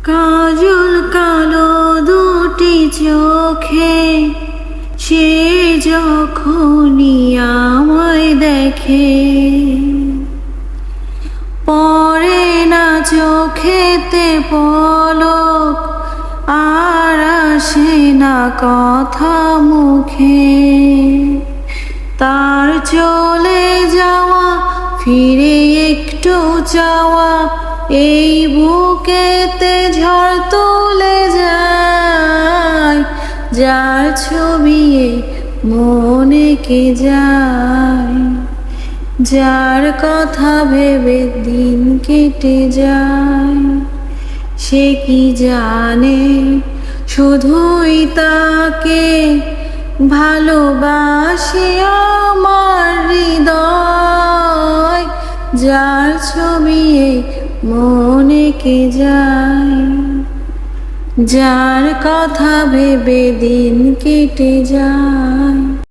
কাজল কালো দুটি চোখে সে যখনই আমায় দেখে, পড়ে না চোখেতে পলক, আর আসে না কথা মুখে। তার চলে যাওয়া, ফিরে একটু চাওয়া, এই বুকেতে ঝড় তুলে যায়। যার ছবি মনে কে যায়, যার কথা ভেবে দিন কেটে যায়। সে কি জানে শুধুই তাকে ভালোবাসে আমার হৃদয়। যার ছবি মনে কে যায়, যার কথা ভেবে দিন কেটে যায়।